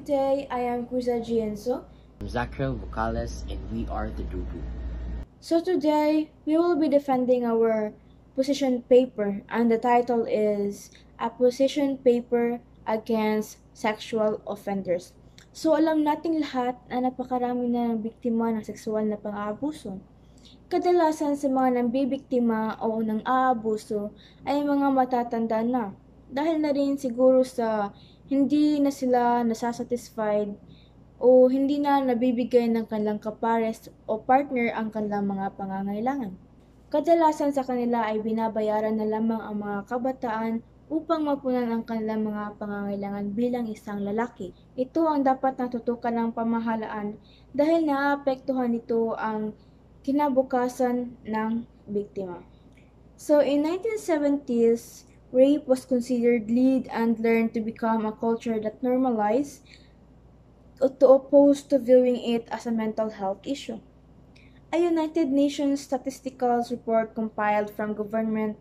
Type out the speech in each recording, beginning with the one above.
today I am Kuza Gienzo. I'm Zakrel Vocales, and we are the Dubu. So today we will be defending our position paper, and the title is A Position Paper Against Sexual Offenders. So alam nating lahat na napakarami na ng biktima ng sexual na pang-aabuso. Kadalasan sa mga nambibiktima o nang aabuso ay mga matatanda na, dahil na rin siguro sa hindi na sila nasasatisfied o hindi na nabibigay ng kanilang kapares o partner ang kanilang mga pangangailangan. Kadalasan sa kanila ay binabayaran na lamang ang mga kabataan upang mapunan ang kanilang mga pangangailangan bilang isang lalaki. Ito ang dapat natutukan ng pamahalaan dahil naapektuhan nito ang kinabukasan ng biktima. So in 1970s, rape was considered lead and learned to become a culture that normalized to oppose to viewing it as a mental health issue. A United Nations statistical report compiled from government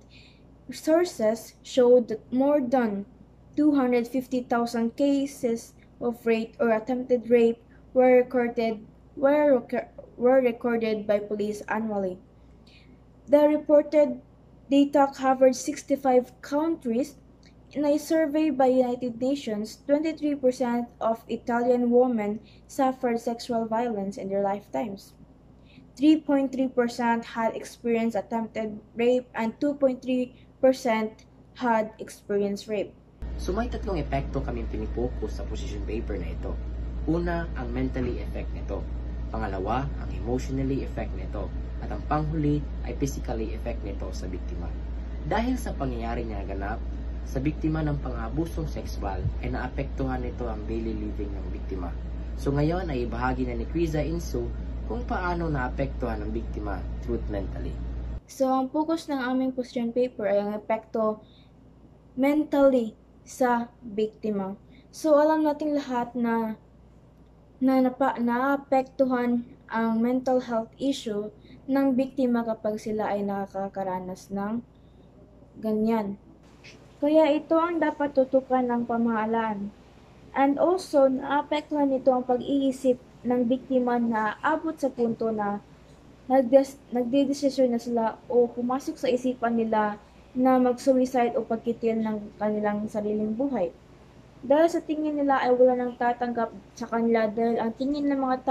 sources showed that more than 250,000 cases of rape or attempted rape were recorded by police annually. The reported data covered 65 countries. In a survey by United Nations, 23% of Italian women suffered sexual violence in their lifetimes. 3.3% had experienced attempted rape and 2.3% had experienced rape. So may tatlong epekto kaming pinipokus sa position paper na ito. Una, ang mentally effect nito. Pangalawa, ang emotionally effect nito. At ang panghuli ay physically effect nito sa biktima. Dahil sa pangyayari na ganap, sa biktima ng pang-abusong sexual ay naapektuhan nito ang daily living ng biktima. So ngayon ay ibahagi na ni Criza Inso kung paano naapektuhan ng biktima truth mentally. So ang focus ng aming position paper ay ang epekto mentally sa biktima. So alam nating lahat na naapektuhan ang mental health issue ng biktima kapag sila ay nakakaranas ng ganyan. Kaya ito ang dapat tutukan ng pamahalaan. And also, naapektuhan nito ang pag-iisip ng biktima na abot sa punto na nagdedesisyon na sila o pumasok sa isipan nila na mag-suicide o pagkitil ng kanilang sariling buhay. Dahil sa tingin nila ay wala nang tatanggap sa kanila dahil ang tingin ng mga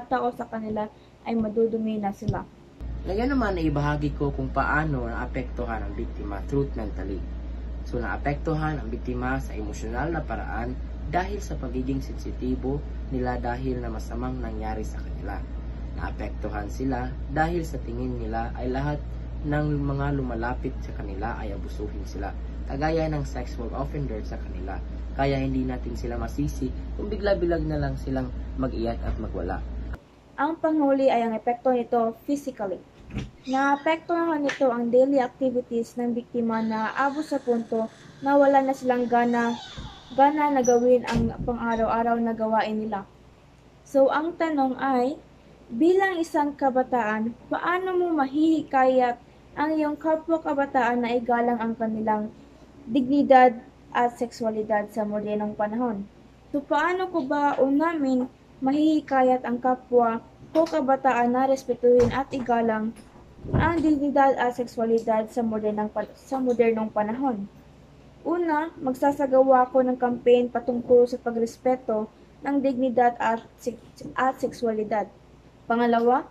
tao sa kanila ay madudumi na sila. Ngayon naman ay ibahagi ko kung paano naapektuhan ang biktima truth mentally. So naapektuhan ang biktima sa emosyonal na paraan dahil sa pagiging sensitibo nila dahil na masamang nangyari sa kanila. Naapektuhan sila dahil sa tingin nila ay lahat ng mga lumalapit sa kanila ay abusuhin sila, kagaya ng sexual offender sa kanila. Kaya hindi natin sila masisi kung bigla-bilag na lang silang mag-iyak at magwala. Ang panghuli ay ang epekto nito physically. Naapektuhan nito ang daily activities ng biktima na abot sa punto na wala na silang gana na gawin ang pang-araw-araw na gawain nila. So ang tanong ay, bilang isang kabataan, paano mo mahihikayat ang iyong kapwa kabataan na igalang ang kanilang dignidad at sexualidad sa modernong panahon? So paano ko ba o namin mahihikayat ang kapwa o kabataan na respetuhin at igalang ang dignidad at sexualidad sa modernong panahon? Una, magsasagawa ako ng campaign patungkol sa pagrespeto ng dignidad at sexualidad. Pangalawa,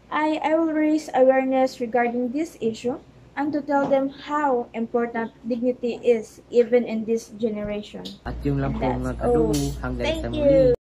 I will raise awareness regarding this issue and to tell them how important dignity is even in this generation. At yung lang po mga That's all. kadugo hanggang Thank sa you. muli.